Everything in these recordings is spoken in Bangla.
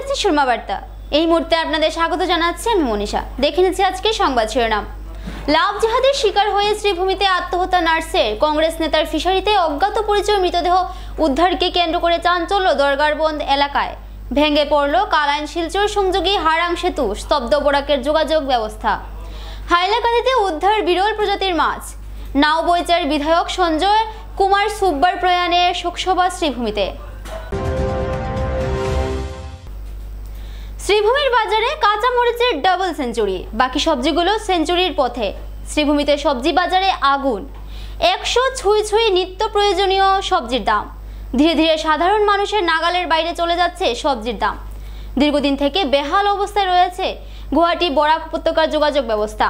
দেখছি সুরমা বার্তা। এই মুহূর্তে আপনাদের স্বাগত জানাচ্ছি আমি মনীষা। দেখে নিচ্ছি আজকে সংবাদ শিরোনাম। লাভ জিহাদের শিকার হয়ে শ্রীভূমিতে আত্মহত্যা নার্সের। কংগ্রেস নেতার ফিশারিতে অজ্ঞাত পরিচয় মৃতদেহ উদ্ধারকে কেন্দ্র করে চাঞ্চল্য দরগারবন্দ এলাকায়। ভেঙে পড়ল কালাইন শিলচর সংযোগী হারাং সেতু, স্তব্ধ বরাকের যোগাযোগ ব্যবস্থা। হাইলাকান্দিতে উদ্ধার বিরল প্রজাতির মাছ। নাওবৈচার বিধায়ক সঞ্জয় কুমার সুব্বার প্রয়াণে শোকসভা শ্রীভূমিতে। শ্রীভূমির বাজারে কাঁচা মরিচের ডাবল সেঞ্চুরি, বাকি সবজিগুলো সেঞ্চুরির পথে। শ্রীভূমিতে সবজি বাজারে আগুন। 100 ছুঁই নিত্য প্রয়োজনীয় সবজির দাম। ধীরে ধীরে সাধারণ মানুষের নাগালের বাইরে চলে যাচ্ছে সবজির দাম। দীর্ঘদিন থেকে বেহাল অবস্থায় রয়েছে গুয়াহাটি বরাক উপত্যকার যোগাযোগ ব্যবস্থা।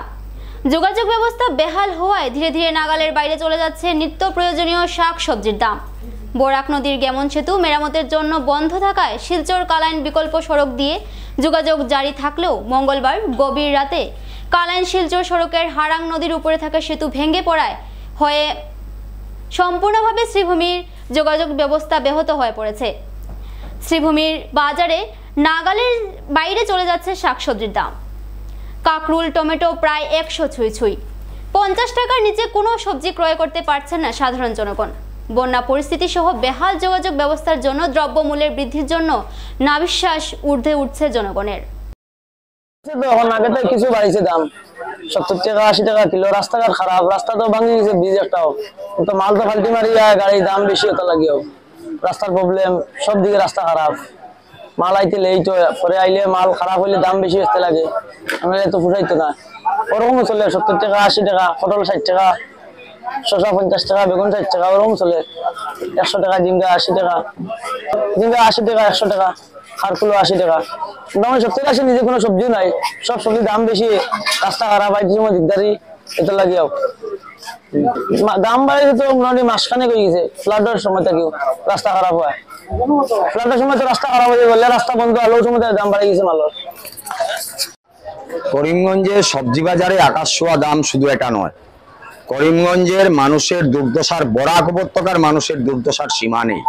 যোগাযোগ ব্যবস্থা বেহাল হওয়ায় ধীরে ধীরে নাগালের বাইরে চলে যাচ্ছে নিত্য প্রয়োজনীয় শাক সবজির দাম। বরাক নদীর গেমন সেতু মেরামতের জন্য বন্ধ থাকায় শিলচর কালাইন বিকল্প সড়ক দিয়ে যোগাযোগ জারি থাকলেও মঙ্গলবার গভীর রাতে কালাইন শিলচর সড়কের হারাং নদীর উপরে থাকা সেতু ভেঙে পড়ায় সম্পূর্ণভাবে শ্রীভূমির যোগাযোগ ব্যবস্থা ব্যাহত হয়ে পড়েছে। শ্রীভূমির বাজারে নাগালের বাইরে চলে যাচ্ছে শাকসবজির দাম। কাকরুল টমেটো প্রায় 100 ছুঁই। 50 টাকার নিচে কোনো সবজি ক্রয় করতে পারছেন না সাধারণ জনগণ। বন্যা পরিস্থিতি সহ বেহাল যোগাযোগ ব্যবস্থার জন্য দ্রব্যমূল্যের বৃদ্ধির জন্য নাবিশ্বাস ঊর্ধ্বে উঠছে জনগণের। এখন আগে তো কিছু বাড়িছে দাম, 70 টাকা 80 টাকা কিলো। রাস্তাঘাট খারাপ, রাস্তা তো ভাঙি গেছে, ব্রিজ একটাও তো মাল তো ফাল্টি মারি যায়, গাড়ির দাম বেশি হতে লাগিও। রাস্তার প্রবলেম, সব দিকে রাস্তা খারাপ। মাল আইতে লেট হয়, পরে আইলে মাল খারাপ হইলে দাম বেশি আসতে লাগে, আমরা তো ফুটাইতো না। ওরকম চলে 70 টাকা 80 টাকা, পটল 60 টাকা, শসা 50 টাকা, বেগুন 60 টাকা, ওরকম চলে। 100 টাকা ঝিঙ্গা, 80 টাকা ঝিঙ্গা, 80 টাকা 100 টাকা, খারকুলো 80 টাকা। মোটামুটি 70-80 নিজে কোনো সবজিও নাই, সব সবজির দাম বেশি, রাস্তা খারাপ, আইতে সময় দিকদারি এটা লাগিয়াও। দাম বাড়িতে তো মোটামুটি মাসখানেক হয়ে গেছে। ফ্লাডের সময় থেকেও রাস্তা খারাপ হয়, ফ্লাডের সময় তো রাস্তা খারাপ হয়ে গেলে রাস্তা বন্ধ হলো, ওই সময় দাম বাড়ে গেছে মালের। করিমগঞ্জে সবজি বাজারে আকাশ ছোঁয়া দাম শুধু এটা নয়, করিমগঞ্জের মানুষের দুর্দশার, বরাক উপত্যকার মানুষের দুর্দশার সীমা নেই।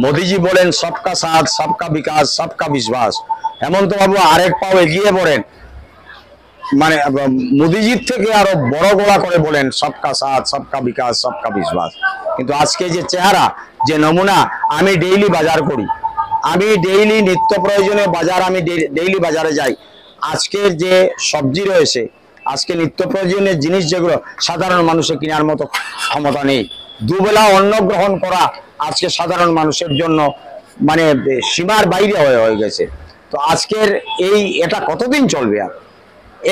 মোদিজি বলেন সবকা সাথ, সবকা বিকাশ, সবকা বিশ্বাস। হেমন্ত বাবু আরেক পাও এগিয়ে পড়েন, মানে মোদিজির থেকে আরো বড় গলা করে বলেন সবকা সাথ, সবকা বিকাশ, সবকা বিশ্বাস। কিন্তু আজকে যে চেহারা, যে নমুনা, আমি ডেইলি বাজার করি, আমি ডেইলি নিত্য প্রয়োজনীয় বাজার, আমি ডেইলি বাজারে যাই। আজকের যে সবজি রয়েছে, আজকে নিত্য প্রয়োজনীয় জিনিস যেগুলো সাধারণ মানুষের কেনার মতো ক্ষমতা নেই। দুবেলা অন্ন গ্রহণ করা আজকে সাধারণ মানুষের জন্য মানে সীমার বাইরে হয়ে গেছে। তো আজকের এটা কতদিন চলবে? আর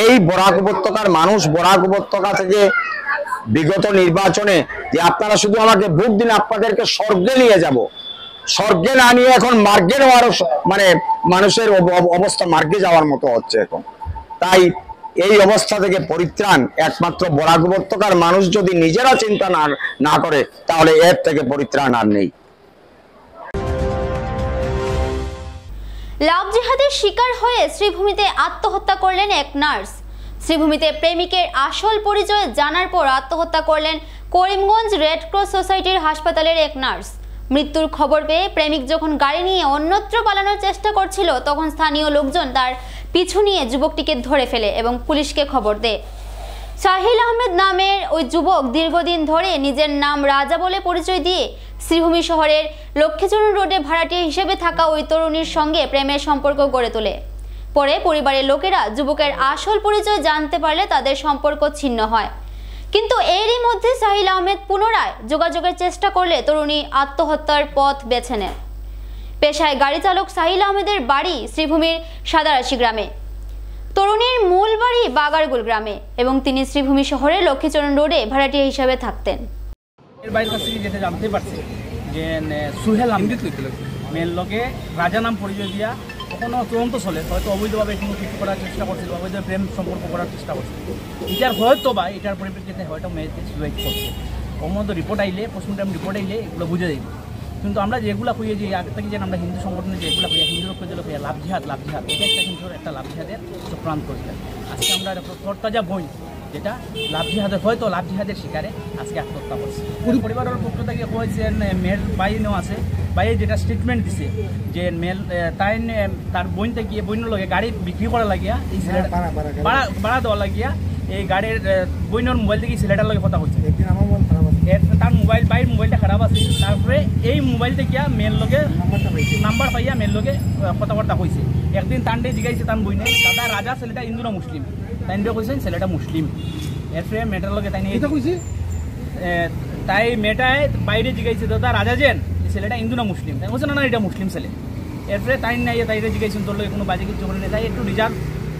এই বরাক উপত্যকার মানুষ, বরাক উপত্যকা থেকে বিগত নির্বাচনে যে আপনারা শুধু আমাকে ভোট দিন, আপনাদেরকে স্বর্গে নিয়ে যাব, স্বর্গে না নিয়ে এখন মার্গে নেওয়ার মানে মানুষের অবস্থা মার্গে যাওয়ার মতো হচ্ছে এখন। তাই এই অবস্থা থেকে পরিত্রাণ একমাত্র বরাক উপত্যকার মানুষ যদি নিজেরা চিন্তা না করে, তাহলে এর থেকে পরিত্রাণ আর নেই। লাভ জিহাদের শিকার হয়ে শ্রীভূমিতে আত্মহত্যা করলেন এক নার্স। শ্রীভূমিতে প্রেমিকের আসল পরিচয় জানার পর আত্মহত্যা করলেন করিমগঞ্জ রেড ক্রস সোসাইটির হাসপাতালের এক নার্স। মৃত্যুর খবর পেয়ে প্রেমিক যখন গাড়ি নিয়ে অন্যত্র পালানোর চেষ্টা করছিল, তখন স্থানীয় লোকজন তার পিছু নিয়ে যুবকটিকে ধরে ফেলে এবং পুলিশকে খবর দেয়। সাহিল আহমেদ নামের ওই যুবক দীর্ঘদিন ধরে নিজের নাম রাজা বলে পরিচয় দিয়ে শ্রীভূমি শহরের লক্ষ্মীচরণ রোডে ভাড়াটিয়া হিসেবে থাকা ওই তরুণীর সঙ্গে প্রেমের সম্পর্ক গড়ে তোলে। পরে পরিবারের লোকেরা যুবকের আসল পরিচয় জানতে পারলে তাদের সম্পর্ক ছিন্ন হয়। কিন্তু এরই মধ্যে সাহিল আহমেদ পুনরায় যোগাযোগের চেষ্টা করলে তরুণী আত্মহত্যার পথ বেছে নেন। পেশায় গাড়ি চালক সাহিল আহমেদের বাড়ি শ্রীভূমির সাদারাশি গ্রামে, তরুণীর মূল বাড়ি বাগারগুল গ্রামে এবং তিনি শ্রীভূমি শহরের লক্ষ্মীচরণ রোডে ভাড়াটিয়া হিসাবে থাকতেন। এর বাইরের কাছ থেকে যেটা জানতে পারছি যে সুহেল আহমেদ মেয়ের লোকে রাজা নাম পরিচয় দিয়া কখনো তদন্ত চলে, হয়তো অবৈধভাবে কোনো কিছু করার চেষ্টা করছিল, অবৈধ প্রেম সম্পর্ক করার চেষ্টা করছিল। এটার হয়তো বা এটার পরিপ্রেক্ষিতে হয়তো মেয়েকে সুইসাইড করছে। অমত রিপোর্ট আইলে, পোস্টমর্টম রিপোর্ট আইলে এগুলো বুঝে যাইব। কিন্তু আমরা যেগুলো খুঁজে যে আগে থেকে যেন আমরা হিন্দু সংগঠনে যেগুলো খুঁজে হিন্দুর খুঁজে খুঁজে লাভ জিহাদ এটা একটা কিন্তু একটা লাভ জিহাদের চক্রান্ত করছিলেন। আজকে আমরা তরতাজা বই যেটা লাভ জিহাদের হয়তো লাভ জিহাদের শিকারে আজকে আত্মহত্যা করছে। পরিবারের পক্ষ থেকে হয়েছে মেয়ের বাইনও আছে, বাইরে যেটা স্টেটমেন্ট দিছে যে মেল তাই তার বইনতে গিয়ে বইনের লগে গাড়ি বিক্রি করা লাগিয়া এই ছেলেটা ভাড়া দেওয়া লাগিয়া এই গাড়ির বইনের মোবাইল থেকে ছেলেটার লগে কথা হচ্ছে। তার মোবাইল বাইরের মোবাইলটা খারাপ আছে, তারপরে এই মোবাইল থেকে মেয়ের লগে নাম্বার পাইয়া মেয়ের লগে কথাবার্তা হয়েছে। একদিন তান্ডে জিগাইছে তার বইনে দাদা রাজা ছেলেটা হিন্দু না মুসলিম, তাই কইছেন ছেলেটা মুসলিম। এরপরে মেয়েটার লগে তাই তাই মেয়েটায় বাইরে জিগাইছে দাদা রাজা যেন ছেলেটা হিন্দু না মুসলিম, তাই বলছে না এটা মুসলিম ছেলে। এরপরে তাই নাই তাইরে জিগাইছেন তোর লগে কোনো বাজে কিছু করে নেই, তাই একটু রিজার্ভ,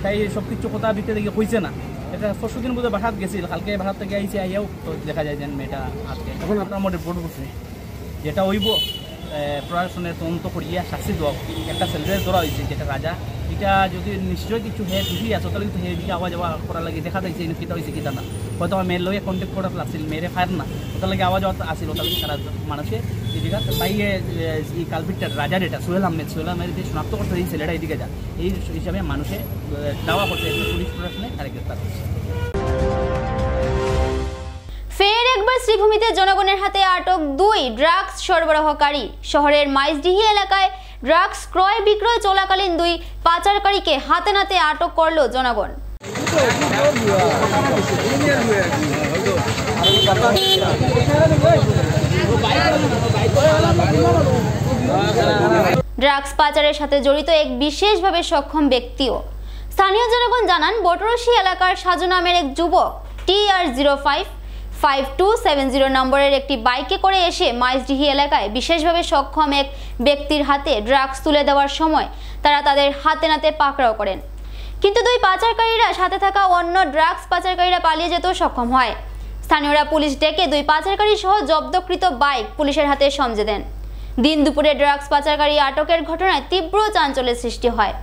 তাই সব কিছু কথা দিতে দেখে হয়েছে না। এটা 4 দিন বোধহয় বাসাত গেছিল, কালকে বাসাত থেকে আইসে আইয়াও তো দেখা যায় যে মেয়েটা আজকে এখন আপনার মধ্যে রিপোর্ট করছে যেটা হইব প্রশাসনের তদন্ত করিয়া শাস্তি দেওয়া। একটা ছেলেদের ধরা হয়েছে যেটা রাজা, এটা যদি নিশ্চয়ই কিছু হে দুটি আছে তাহলে কিন্তু হে দিকে আওয়াজ করা লাগে দেখা যাচ্ছে কিতা হয়েছে কিতা না, হয়তো আমার মেয়ের লগে কন্ট্যাক্ট করা লাগছিল, মেয়েরে ফায়ার না ওটার লাগে আওয়াজ আসছিল, তাহলে তারা মানুষের এই জায়গা তাই এই কালপিটটা রাজার এটা সোহেল আহমেদ যে শনাক্ত করতে এই ছেলেটা এইদিকে যা এই হিসাবে মানুষে দাওয়া করতে পুলিশ প্রশাসনে তারা গ্রেপ্তার করছে। ফের একবার শ্রীভূমিতে জনগণের হাতে আটক 2 ড্রাগস সরবরাহকারী। শহরের মাইজডিহি এলাকায় ড্রাগস ক্রয় বিক্রয় চলাকালীন 2 পাচারকারীকে হাতে নাতে আটক করল জনগণ। ড্রাগস পাচারের সাথে জড়িত এক বিশেষভাবে সক্ষম ব্যক্তিও। স্থানীয় জনগণ জানান বটরশী এলাকার সাজু নামের এক যুবক TR055270 নম্বরের একটি বাইকে করে এসে মাইজডিহি এলাকায় বিশেষভাবে সক্ষম এক ব্যক্তির হাতে ড্রাগস তুলে দেওয়ার সময় তারা তাদের হাতে নাতে পাকড়াও করেন, কিন্তু 2 পাচারকারীরা সাথে থাকা অন্য ড্রাগস পাচারকারীরা পালিয়ে যেতেও সক্ষম হয়। স্থানীয়রা পুলিশ ডেকে 2 পাচারকারী সহ জব্দকৃত বাইক পুলিশের হাতে সমঝে দেন। দিন দুপুরে ড্রাগস পাচারকারী আটকের ঘটনায় তীব্র চাঞ্চল্যের সৃষ্টি হয়।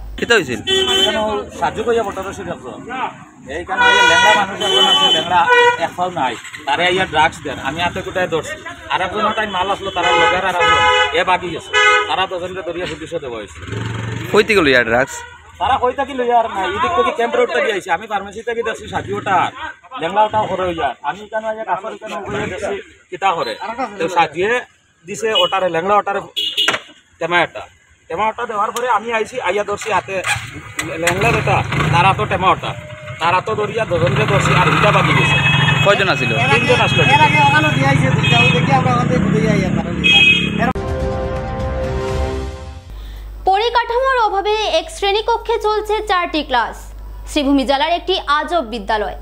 এইখানে লেংড়া মানুষ এখন আছে, লেংড়া একটাও নাই, তারা ইয়া ড্রাগস দেন, আমি হাতে কোটায় ধরছি। আর একজনের টাইম মাল আসলো, তারা লোকের আর আসলো এ বাকি গেছে, তারা দুজনকে ধরিয়া পুলিশে দেওয়া হয়েছে। কইতে গেল ইয়ার ড্রাগস তারা কই থাকি লইয়া আর নাই, এদিক থেকে ক্যাম্প রোড থেকে আইছে, আমি ফার্মেসি থেকে দেখছি 60ওটা লেংড়াটাও করে হইয়া, আমি এখানে কাপড় এখানে দেখছি কিতা করে তো সাজিয়ে দিছে ওটারে লেংড়া ওটারে টেমাটা দেওয়ার পরে আমি আইছি আইয়া ধরছি হাতে লেংড়া যেটা তারা তো টেমাটা তারা তো ধরিয়া দুজনকে ধরছি আর দুটা বাকি গেছে। কয়জন আছিল? 3 জন আসলো। পরিকাঠামোর অভাবে এক শ্রেণীকক্ষে চলছে 4টি ক্লাস। শ্রীভূমি জেলার একটি আজব বিদ্যালয়,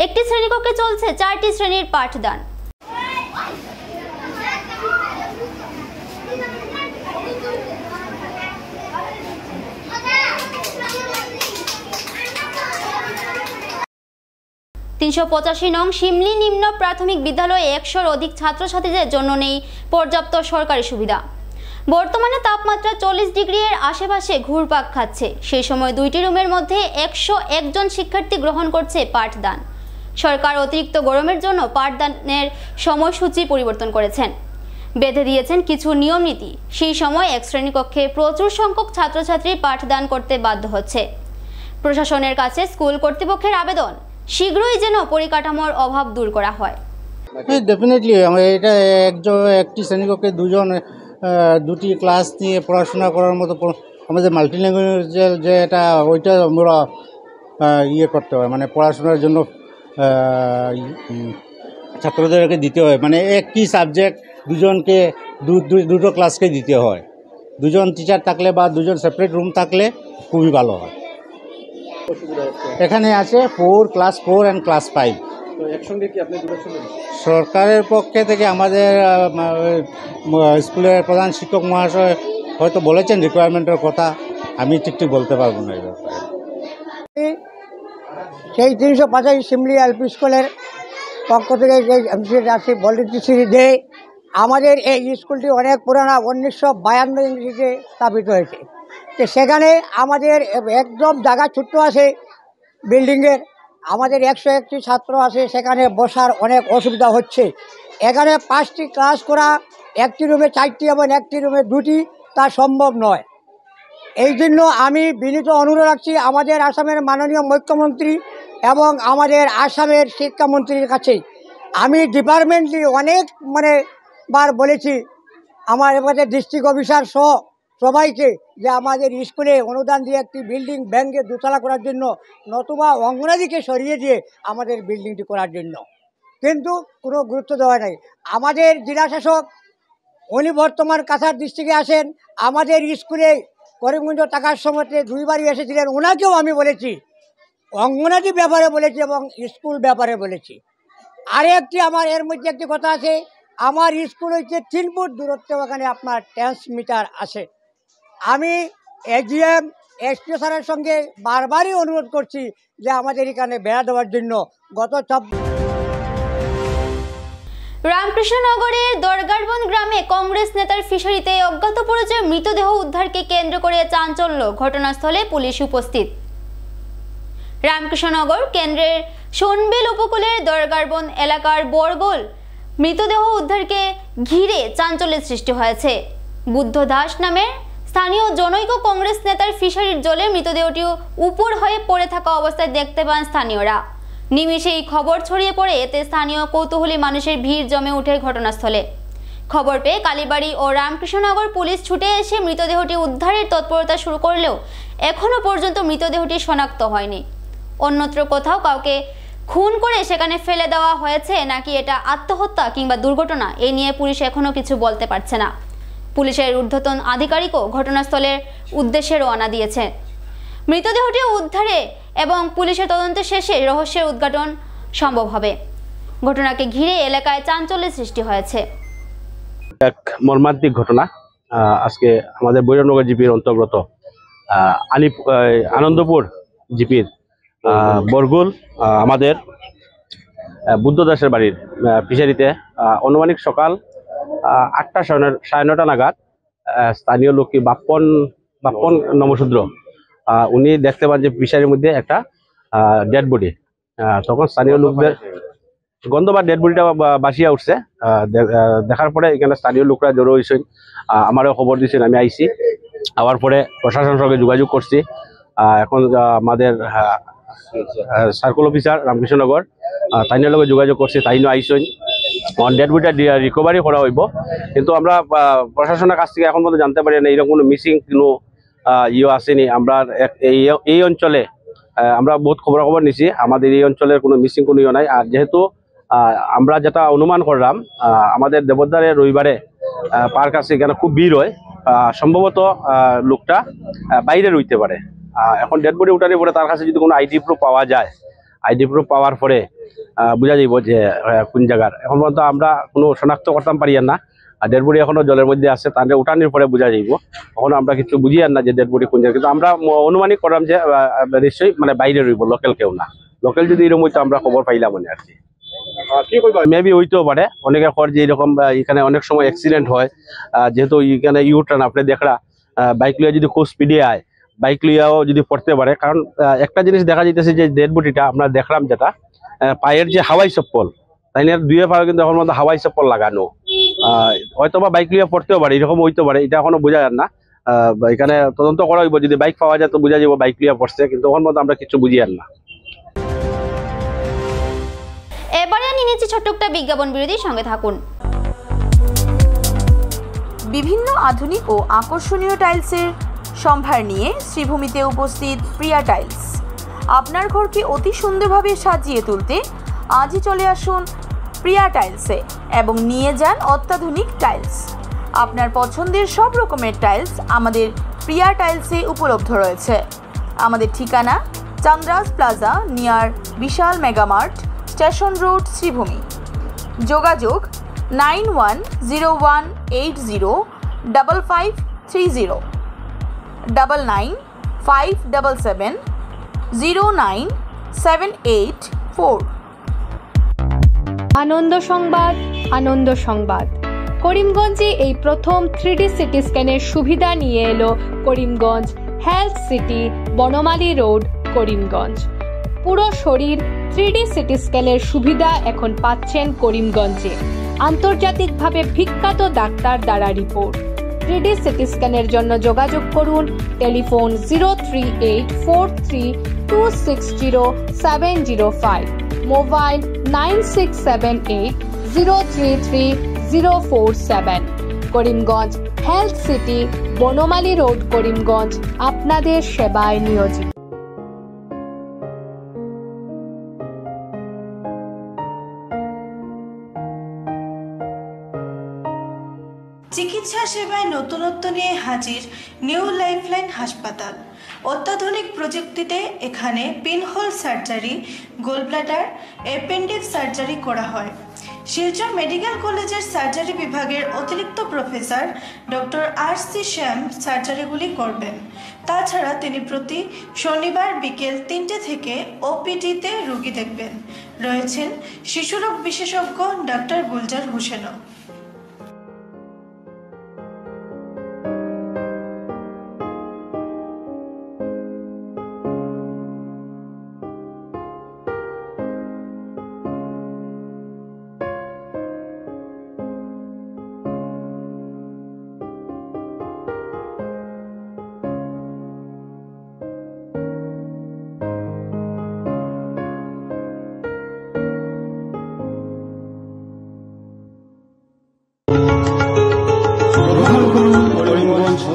একটি শ্রেণীকক্ষে চলছে 4টি শ্রেণীর পাঠদান। (385 নং শিমলি নিম্ন প্রাথমিক বিদ্যালয়ে 100-র অধিক ছাত্রছাত্রীদের জন্য নেই পর্যাপ্ত সরকারি সুবিধা। বর্তমানে তাপমাত্রা 40 ডিগ্রি এর আশেপাশে ঘুরপাক খাচ্ছে। সেই সময় 2টি রুমের মধ্যে 101 জন শিক্ষার্থী গ্রহণ করছে পাঠদান। সরকার অতিরিক্ত গরমের জন্য পাঠদানের সময়সূচি পরিবর্তন করেছেন, বেঁধে দিয়েছেন কিছু নিয়ম নীতি। সেই সময় এক শ্রেণীকক্ষে প্রচুর সংখ্যক ছাত্রছাত্রী পাঠদান করতে বাধ্য হচ্ছে। প্রশাসনের কাছে স্কুল কর্তৃপক্ষের আবেদন, শীঘ্রই যেন পরিকাঠামোর অভাব দূর করা হয়। ডেফিনেটলি এটা একটি শ্রেণীকক্ষে 2টি ক্লাস নিয়ে পড়াশোনা করার মতো আমাদের মাল্টিল্যাঙ্গুয়েজ যে এটা ওইটা আমরা করতে হয়, মানে পড়াশোনার জন্য ছাত্রদেরকে দিতে হয়, মানে একই সাবজেক্ট দুজনকে দুটো ক্লাসকে দিতে হয়। 2জন টিচার থাকলে বা 2জন সেপারেট রুম থাকলে খুবই ভালো হয়। এখানে আছে ক্লাস 4 অ্যান্ড ক্লাস 5। একসঙ্গে কি আপনি সরকারের পক্ষে থেকে আমাদের স্কুলের প্রধান শিক্ষক মহাশয় হয়তো বলেছেন রিকোয়ারমেন্টের কথা, আমি ঠিক বলতে পারবো না এই ব্যাপারে। সেই 385 শিমলি এলপি স্কুলের পক্ষ থেকে বলতেছি যে আমাদের এই স্কুলটি অনেক পুরানা, 1952 ইংরেজিতে স্থাপিত হয়েছে। তো সেখানে আমাদের একদম জায়গা ছোট্ট আছে বিল্ডিংয়ের, আমাদের 101টি ছাত্র আছে, সেখানে বসার অনেক অসুবিধা হচ্ছে। এখানে 5টি ক্লাস করা, একটি রুমে 4টি এবং একটি রুমে 2টি তা সম্ভব নয়। এই জন্য আমি বিনীত অনুরোধ রাখছি আমাদের আসামের মাননীয় মুখ্যমন্ত্রী এবং আমাদের আসামের শিক্ষামন্ত্রীর কাছে। আমি ডিপার্টমেন্টলি অনেক বার বলেছি আমার এবারে ডিস্ট্রিক্ট অফিসার সহ সবাইকে যে আমাদের স্কুলে অনুদান দিয়ে একটি বিল্ডিং ব্যাংকে দোতলা করার জন্য, নতুবা অঙ্গনাদিকে সরিয়ে দিয়ে আমাদের বিল্ডিংটি করার জন্য, কিন্তু কোনো গুরুত্ব দেওয়া নাই। আমাদের জেলা শাসক উনি বর্তমান কাছাড় ডিস্ট্রিক্টে আসেন, আমাদের স্কুলে করিমগঞ্জ টাকার সময়তে 2 বারই এসেছিলেন, ওনাকেও আমি বলেছি অঙ্গনাদি ব্যাপারে বলেছি এবং স্কুল ব্যাপারে বলেছি। আরেকটি আমার এর মধ্যে একটি কথা আছে, আমার স্কুল হচ্ছে 3 ফুট দূরত্বে ওখানে আপনার ট্রান্সমিটার আছে। আমি এজিএম এসপি স্যারের সঙ্গে বারবারই অনুরোধ করছি যে আমাদের এখানে বেড়া দেওয়ার জন্য। গত রামকৃষ্ণনগরের দরগারবন্দ গ্রামে কংগ্রেস নেতার ফিশারিতে অজ্ঞাত পরিচয় মৃতদেহ উদ্ধারকে কেন্দ্র করে চাঞ্চল্য, ঘটনাস্থলে পুলিশ উপস্থিত। রামকৃষ্ণনগর কেন্দ্রের সোনবেল উপকূলের দরগারবন্দ এলাকার বরগোল মৃতদেহ উদ্ধারকে ঘিরে চাঞ্চল্যের সৃষ্টি হয়েছে। বুদ্ধ দাস নামের স্থানীয় জনৈক কংগ্রেস নেতার ফিশারির জলে মৃতদেহটি উপর হয়ে পড়ে থাকা অবস্থায় দেখতে পান স্থানীয়রা। নিমিষেই খবর ছড়িয়ে পড়ে, এতে স্থানীয় কৌতূহলী মানুষের ভিড় জমে ওঠে ঘটনাস্থলে। খবর পেয়ে কালীবাড়ি ও রামকৃষ্ণনগর পুলিশ ছুটে এসে মৃতদেহটি উদ্ধারের তৎপরতা শুরু করলেও এখনো পর্যন্ত মৃতদেহটি শনাক্ত হয়নি। অন্যত্র কোথাও কাউকে খুন করে সেখানে ফেলে দেওয়া হয়েছে নাকি এটা আত্মহত্যা কিংবা দুর্ঘটনা, এ নিয়ে পুলিশ এখনো কিছু বলতে পারছে না। পুলিশের ঊর্ধ্বতন আধিকারিকও ঘটনাস্থলের উদ্দেশ্যে রওনা দিয়েছে। মৃতদেহটি উদ্ধারে এবং পুলিশের তদন্ত শেষে রহস্যের উদ্ঘাটন সম্ভব হবে। ঘটনাকে ঘিরে এলাকায় চাঞ্চল্যের সৃষ্টি হয়েছে। এক মর্মান্তিক ঘটনা আজকে আমাদের বৈরামনগর জিপির অন্তর্গত আনন্দপুর জিপির বরগুল আমাদের বুদ্ধ দাসের বাড়ির ফিশারিতে আনুমানিক সকাল 8টা সাড়ে 9টা নাগাদ স্থানীয় লোক বাপ্পন নমশূদ্র উনি দেখতে পান যে ফিশারির মধ্যে একটা ডেড বডি। তখন স্থানীয় লোকদের গন্ধ বা ডেড বডিটা বাসিয়া উঠছে। দেখার পরে এখানে স্থানীয় লোকরা জড়ো হয়েছেন, আমারও খবর দিয়েছেন, আমি আইসি। আবার পরে প্রশাসনের সঙ্গে যোগাযোগ করছি। এখন আমাদের সার্কেল অফিসার রামকৃষ্ণনগর তাইনের লগে যোগাযোগ করছি, তাইনও আইসেন। ডেড বডিটা রিকভারি করা হইব, কিন্তু আমরা প্রশাসনের কাছ থেকে এখন পর্যন্ত জানতে পারি না এরকম কোনো মিসিং কোনো আসেনি। আমরা এই অঞ্চলে আমরা বহুত খবর নিছি, আমাদের এই অঞ্চলের কোনো মিসিং কোনো নাই। আর যেহেতু আমরা যেটা অনুমান করলাম আমাদের দেবদারের রবিবারে পার্ক আছে, এখানে খুব ভিড় হয়, সম্ভবত লোকটা বাইরে রইতে পারে। এখন ডেড বডি উঠানোর পরে তার কাছে যদি কোনো আইডি প্রুফ পাওয়া যায়, আইডি প্রুফ পাওয়ার পরে বোঝা যাইব যে কোন জায়গার। এখন পর্যন্ত আমরা কোনো শনাক্ত করতাম পারি না। আর ডেড বডি এখনো জলের মধ্যে আছে, তাদের উঠানোর পরে বোঝা যাইব। এখনো আমরা কিছু বুঝি না যে ডেড বডি কোন জায়গায়, কিন্তু আমরা অনুমানিক করলাম যে নিশ্চয়ই বাইরে রইব, লোকাল কেউ না। লোকাল যদি এরকম হইতো আমরা খবর পাইলাম আর কি। মেবি হইতেও পারে অনেকে খবর যে এরকম এখানে অনেক সময় অ্যাক্সিডেন্ট হয়, যেহেতু এখানে ইউটার্ন আপনি দেখরা বাইক লিয়া যদি খুব স্পিডে আয়, বাইক লিয়াও যদি পড়তে পারে। কারণ একটা জিনিস দেখা যাইতেছে যে ডেড বডিটা আমরা দেখলাম যেটা পায়ের যে হাওয়াই চপ্পল, তাই না, 2 পায়ে কিন্তু এখন মধ্যে হাওয়াই চপ্পল লাগানো, হয়তো বা বাইক লিয়া পড়তেও পারে, এরকম হইতে পারে, এটা এখনো বোঝা যায় না। এখানে তদন্ত করা হইব, যদি বাইক পাওয়া যায় তো বোঝা যাবো বাইক লিয়া পড়ছে, কিন্তু এখন মধ্যে আমরা কিছু বুঝি না। এবারে নিয়ে নিচ্ছি ছোট্ট একটা বিজ্ঞাপন বিরতির সঙ্গে থাকুন। বিভিন্ন আধুনিক ও আকর্ষণীয় টাইলসের সম্ভার নিয়ে শ্রীভূমিতে উপস্থিত প্রিয়া টাইলস। আপনার ঘরকে অতি সুন্দরভাবে সাজিয়ে তুলতে আজই চলে আসুন প্রিয়া টাইলসে এবং নিয়ে যান অত্যাধুনিক টাইলস। আপনার পছন্দের সব রকমের টাইলস আমাদের প্রিয়া টাইলসে উপলব্ধ রয়েছে। আমাদের ঠিকানা চান্দ্রাস প্লাজা নিয়ার বিশাল মেগামার্ট, স্টেশন রোড, শ্রীভূমি। যোগাযোগ 9101805530 9957709784। আনন্দ সংবাদ, আনন্দ সংবাদ। করিমগঞ্জে এই প্রথম 3D সিটি স্ক্যানের সুবিধা নিয়ে এলো Karimganj health city, Banamali road, Karimganj. পুরো শরীর 3D সিটি স্ক্যানের সুবিধা এখন পাচ্ছেন করিমগঞ্জে, আন্তর্জাতিকভাবে বিখ্যাত ডাক্তার দ্বারা রিপোর্ট। 3D সিটি স্ক্যানের জন্য যোগাযোগ করুন telephone 03843260705, mobile 9678033047। Karimganj health city, Banamali road, Karimganj আপনাদের সেবায় নিয়োজিত। চিকিৎসা সেবায় নতুনত্ব নিয়ে হাজির নিউ লাইফলাইন হাসপাতাল। অত্যাধুনিক প্রযুক্তিতে এখানে pinhole surgery, gallbladder, appendix surgery করা হয়। শিলচর মেডিকেল কলেজের সার্জারি বিভাগের অতিরিক্ত প্রফেসর ডক্টর RC শ্যাম সার্জারিগুলি করবেন। তাছাড়া তিনি প্রতি শনিবার বিকেল 3টে থেকে OPD-তে রোগী দেখবেন। রয়েছেন শিশুরোগ বিশেষজ্ঞ ডক্টর গুলজার হোসেনও।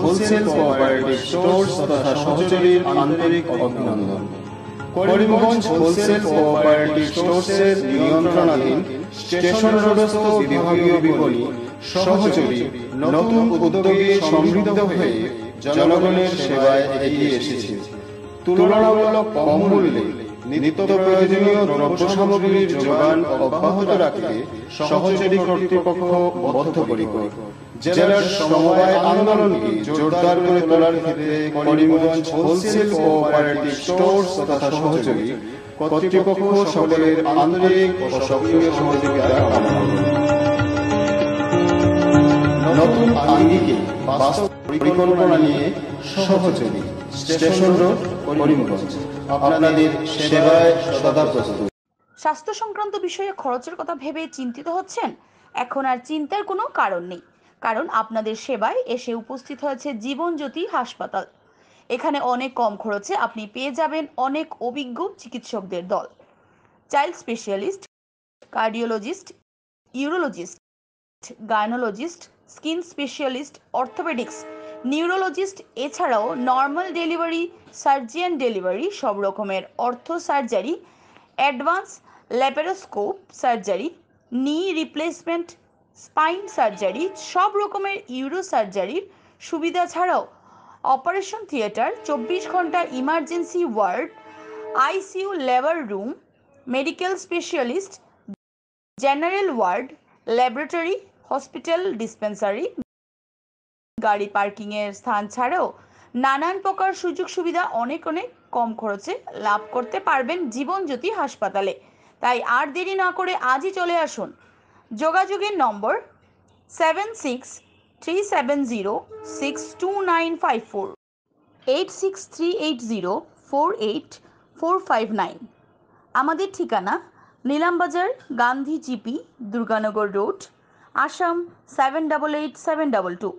হোলসেল কোঅপারেটিভ স্টোর্স তথা সহযোগীর আন্তরিক অভিনন্দন। করিমগঞ্জ হোলসেল কোঅপারেটিভ স্টোর্সের নিয়ন্ত্রণাধীন স্টেশন রোডস্থ বিভাগীয় বিপণী সহযোগী নতুন উদ্যোগে সমৃদ্ধ হয়ে জনগণের সেবায় এগিয়ে এসেছে। তুলনামূলক কম মূল্যে নিত্য প্রয়োজনীয় দ্রব্য সামগ্রীর যোগান অব্যাহত রাখতে সহযোগী কর্তৃপক্ষ বদ্ধপরিকর। জেলার সমবায় আন্দোলনকে জোরদার করে তোলার ক্ষেত্রে করিমগঞ্জ হোলসেল কোঅপারেটিভ স্টোর্স তথা সহযোগী কর্তৃপক্ষ সকলের আন্তরিক ও সক্রিয় সহযোগিতা কামনা করে। নতুন আঙ্গিকে বাস্তব পরিকল্পনা নিয়ে সহযোগী স্টেশন রোড, করিমগঞ্জ আপনাদের সেবায় সদা প্রস্তুত। স্বাস্থ্য সংক্রান্ত বিষয়ে খরচের কথা ভেবে চিন্তিত হচ্ছেন? এখন আর চিন্তার কোনো কারণ নেই, কারণ আপনাদের সেবায় এসে উপস্থিত হয়েছে জীবনজ্যোতি হাসপাতাল। এখানে অনেক কম খরচে আপনি পেয়ে যাবেন অনেক অভিজ্ঞ চিকিৎসকদের দল। Child specialist, cardiologist, urologist, gynaecologist, skin specialist, orthopaedics, neurologist, এছাড়াও নর্মাল ডেলিভারি, সার্জিয়ান ডেলিভারি, সব রকমের ortho surgery, advance laparoscope surgery, knee replacement, spine surgery, সব রকমের ইউরো সার্জারির সুবিধা ছাড়াও অপারেশন থিয়েটার, 24 ঘন্টা emergency ward, ICU labour room, medical specialist, general ward, laboratory, hospital dispensary, গাড়ি পার্কিংয়ের স্থান ছাড়াও নানান প্রকার সুযোগ সুবিধা অনেক কম খরচে লাভ করতে পারবেন জীবনজ্যোতি হাসপাতালে। তাই আর দেরি না করে আজই চলে আসুন। যোগাযোগের নম্বর 7637062954, 8638048459। আমাদের ঠিকানা নীলামবাজার, গান্ধী জিপি, দুর্গানগর রোড, আসাম 788722।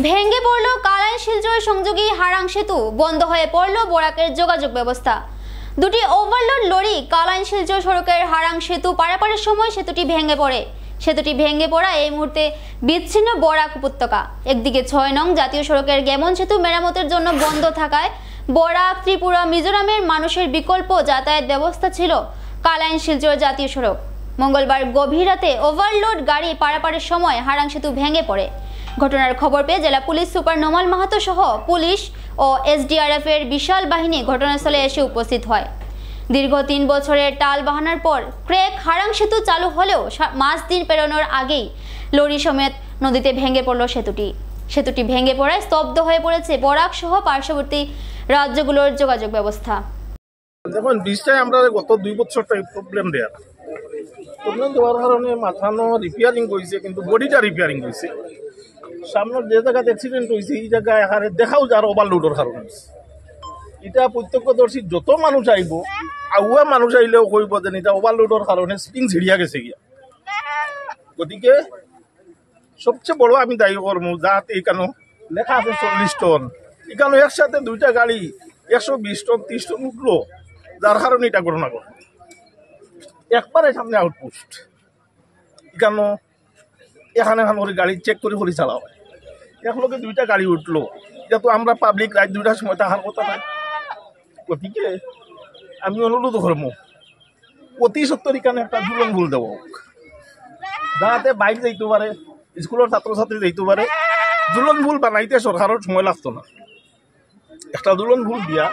ভেঙে পড়ল কালাই শিলচর সংযোগী হারাং সেতু, বন্ধ হয়ে পড়ল বরাকের যোগাযোগ ব্যবস্থা। দুটি ওভারলোড লরি কালাই শিলচর সড়কের হারাং সেতু পারাপারের সময় সেতুটি ভেঙে পড়ে। সেতুটি ভেঙে পড়া এই মুহূর্তে বিচ্ছিন্ন বরাক উপত্যকা। একদিকে 6 নং জাতীয় সড়কের গেমন সেতু মেরামতের জন্য বন্ধ থাকায় বরাক, ত্রিপুরা, মিজোরামের মানুষের বিকল্প যাতায়াত ব্যবস্থা ছিল কালাই শিলচর জাতীয় সড়ক। মঙ্গলবার গভীর রাতে ওভারলোড গাড়ি পারাপারের সময় হারাং সেতু ভেঙে পড়ে। ঘটনার খবর পেয়ে জেলা পুলিশ সুপার নোমাল মাহাতো সহ পুলিশ ও SDRF এর বিশাল বাহিনী ঘটনাস্থলে এসে উপস্থিত হয়। দীর্ঘ 3 বছরের টাল বাহানার পর ক্রেক হারাং সেতু চালু হলেও মাস দিন পেরোনোর আগেই লরি সমেত নদীতে ভেঙে পড়ল সেতুটি ভেঙে পড়ায় স্তব্ধ হয়ে পড়েছে বরাক সহ পার্শ্ববর্তী রাজ্যগুলোর যোগাযোগ ব্যবস্থা। দেখুন, ব্রিজটায় আমরা গত 2 বছর প্রবলেম দেওয়ার কারণে মাথানো রিপেয়ারিং করেছে, কিন্তু বডিটা রিপেয়ারিং করেছে। সামনের যে জায়গাতে অ্যাক্সিডেন্ট হয়েছে এই জায়গায় এখানে দেখাও যার ওভারলোডের কারণে। এটা প্রত্যক্ষদর্শী যত মানুষ আইব, আগুয়া মানুষ আইলেও কইব যে এটা ওভারলোডের কারণে স্প্রিং ছিড়িয়া গেছে গিয়া। গতিকে সবচেয়ে বড় আমি দায়ী করবো যাতে এখানে লেখা আছে 40 টন, এখানে একসাথে দুইটা গাড়ি 120 টন 30 টন উঠলো, যার কারণে এটা ঘটনা ঘটে। একবারে সামনে আউটপোস্ট, এখানে করে গাড়ি চেক করে চালা হয়, এক লোকে দুইটা গাড়ি উঠলো, এটা তো আমরা পাবলিক রাত 2টার সময় তাহার কথা নাই। গতিকে আমি অনুরোধ করবো অতি সত্তর এখানে একটা দুলন ভুল দেব, যাতে বাইক যাইতে পারে, স্কুলের ছাত্রছাত্রী যাইতে পারে। দুলন ভুল বানাইতে সরকারের সময় লাগতো না, একটা দুলন ভুল দিয়া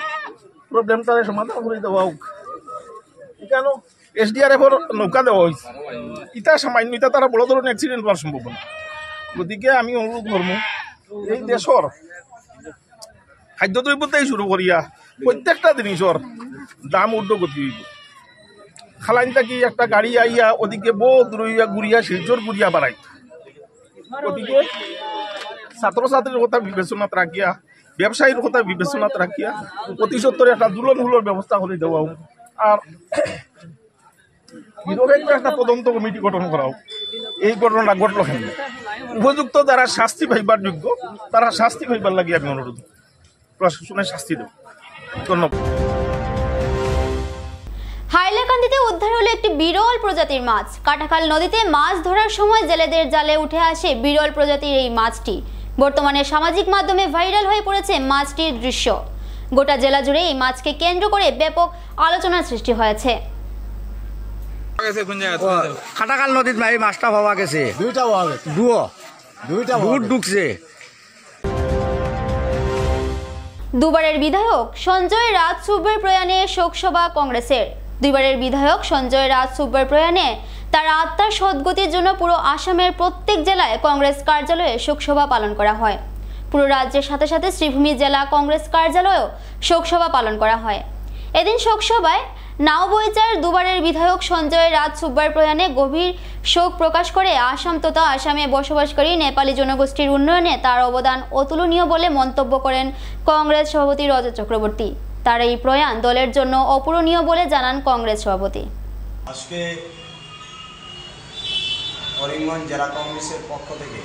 প্রবলেমটা সমাধান করে দেওয়া হোক। এখানে SDRF-এর নৌকা দেওয়া হয়েছে, ইটা সামান্য, ইটা তারা বড় ধরনের অ্যাক্সিডেন্ট হওয়ার সম্ভাবনা। গতিকে আমি অনুরোধ করবো এই দেশের খাদ্যদ্রব্যতেই শুরু করিয়া প্রত্যেকটা জিনিসের দাম ঊর্ধ্বগতি হইব। খালাইন থাকি একটা গাড়ি আইয়া ওদিকে বহুত রইয়া ঘুরিয়া শিলচর ঘুরিয়া বাড়াই। গতিকে ছাত্রছাত্রীর কথা বিবেচনাত রাখিয়া, ব্যবসায়ীর কথা বিবেচনাত রাখিয়া অতি সত্তরে একটা দুলন হুলোর ব্যবস্থা করে দেওয়া হোক। আর নিরপেক্ষ একটা তদন্ত কমিটি গঠন করা হোক, এই ঘটনাটা ঘটল কেন, উপযুক্ত যারা শাস্তি পাইবার যোগ্য তারা শাস্তি পাইবার লাগে আমি অনুরোধ, প্রশাসনের শাস্তি দেব। ধন্যবাদ। হাইলাকান্দিতে উদ্ধার হলো একটি বিরল প্রজাতির মাছ। কাটাখাল নদীতে মাছ ধরার সময় জেলেদের জালে উঠে আসে বিরল প্রজাতির এই মাছটি। বর্তমানে সামাজিক মাধ্যমে ভাইরাল হয়ে পড়েছে মাছটির দৃশ্য। গোটা জেলা জুড়ে এই মাছকে কেন্দ্র করে ব্যাপক আলোচনার সৃষ্টি হয়েছে। কাটাখাল নদীত মারি মাছটা পাওয়া গেছে, দুইটা ঢুকছে। দুবারের বিধায়ক সঞ্জয় রাজ সুব্বের প্রয়াণে শোকসভা কংগ্রেসের। দুইবারের বিধায়ক সঞ্জয় রাজ সুব্বের প্রয়াণে তার আত্মার সদ্গতির জন্য পুরো আসামের প্রত্যেক জেলায় কংগ্রেস কার্যালয়ে শোকসভা পালন করা হয়। পুরো রাজ্যের সাথে সাথে শ্রীভূমি জেলা কংগ্রেস কার্যালয়েও শোকসভা পালন করা হয়। এদিন শোকসভায় নাওবৈচার দুবারের বিধায়ক সঞ্জয় রাজ সুব্বার প্রয়াণে গভীর শোক প্রকাশ করে আসাম তথা আসামে বসবাসকারী নেপালি জনগোষ্ঠীর উন্নয়নে তার অবদান অতুলনীয় বলে মন্তব্য করেন কংগ্রেস সভাপতি রজত চক্রবর্তী। তার এই প্রয়াণ দলের জন্য অপূরণীয় বলে জানান কংগ্রেস সভাপতি। আজকে করিমগঞ্জ জেলা কংগ্রেসের পক্ষ থেকে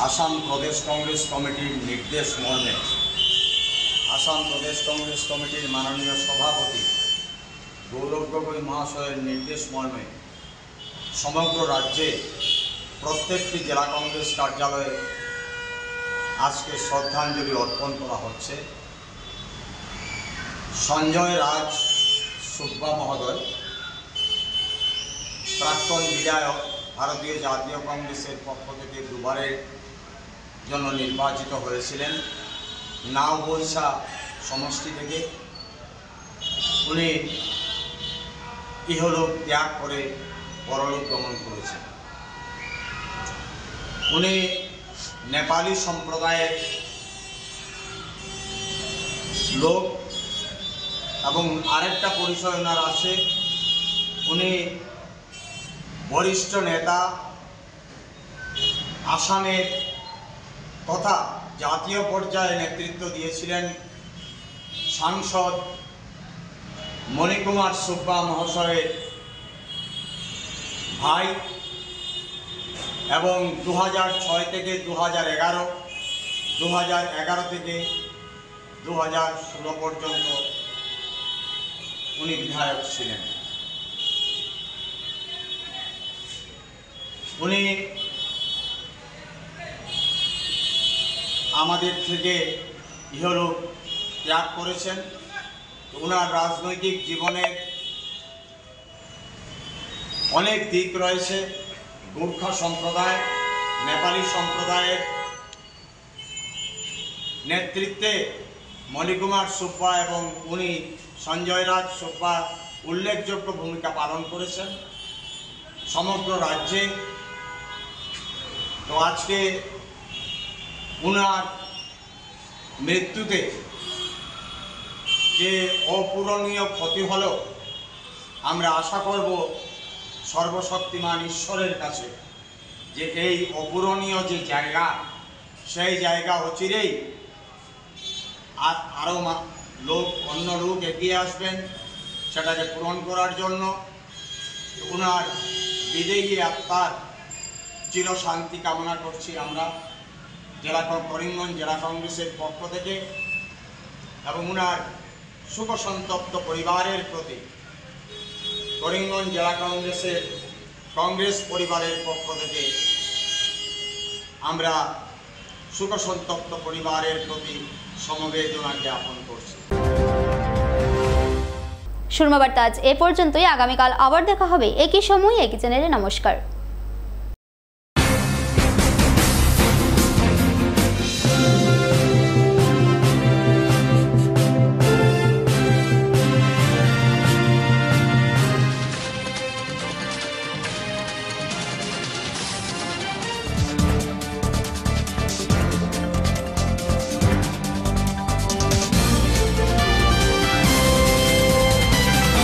আসাম প্রদেশ কংগ্রেস কমিটির নির্দেশ মর্মে আসাম প্রদেশ কংগ্রেস কমিটির মাননীয় সভাপতি গৌরব গগৈ মহাশয়ের নির্দেশ মর্মে সমগ্র রাজ্যে প্রত্যেকটি জেলা কংগ্রেস কার্যালয়ে আজকে শ্রদ্ধাঞ্জলি অর্পণ করা হচ্ছে। সঞ্জয় রাজ সুব্বা মহোদয় প্রাক্তন বিধায়ক, ভারতীয় জাতীয় কংগ্রেসের পক্ষ থেকে দুবারের জন্য নির্বাচিত হয়েছিলেন। নাওবৈচা সমষ্টি থেকে উনি ইহলোক ত্যাগ করে পরলোক গমন করেছেন। উনি নেপালি সম্প্রদায়ের লোক এবং আরেকটা পরিচয় ওনার আছে, উনি বরিষ্ঠ নেতা, আসামের তথা জাতীয় পর্যায়ে নেতৃত্ব দিয়েছিলেন সাংসদ মণিকুমার সুব্বা মহাশয়ের ভাই, এবং 2006 থেকে 2011, 2011 থেকে 2016 পর্যন্ত উনি বিধায়ক ছিলেন। উনি আমাদের থেকে ইহলোক ত্যাগ করেছেন। ওনার রাজনৈতিক জীবনের অনেক দিক রয়েছে। গোর্খা সম্প্রদায়, নেপালি সম্প্রদায়ের নেতৃত্বে মণিকুমার সুব্বা এবং উনি সঞ্জয় রাজ সুব্বা উল্লেখযোগ্য ভূমিকা পালন করেছেন সমগ্র রাজ্যে। তো আজকে উনার মৃত্যুতে যে অপূরণীয় ক্ষতি হলো, আমরা আশা করব সর্বশক্তিমান ঈশ্বরের কাছে যে এই অপূরণীয় যে জায়গা, সেই জায়গা অচিরেই আরও অন্য লোক এগিয়ে আসবেন সেটাকে পূরণ করার জন্য। ওনার বিদেহী আত্মার চিরশান্তি কামনা করছি আমরা করিমগঞ্জ জেলা কংগ্রেসের পক্ষ থেকে, এবং উনার শোকসন্তপ্ত পরিবারের প্রতি করিমগঞ্জ জেলা কংগ্রেসের কংগ্রেস পরিবারের পক্ষ থেকে আমরা শোকসন্তপ্ত পরিবারের প্রতি সমবেদনা জ্ঞাপন করছি। সুরমা বার্তা আজ এ পর্যন্তই। আগামীকাল আবার দেখা হবে একই সময় একই চ্যানেলে। নমস্কার।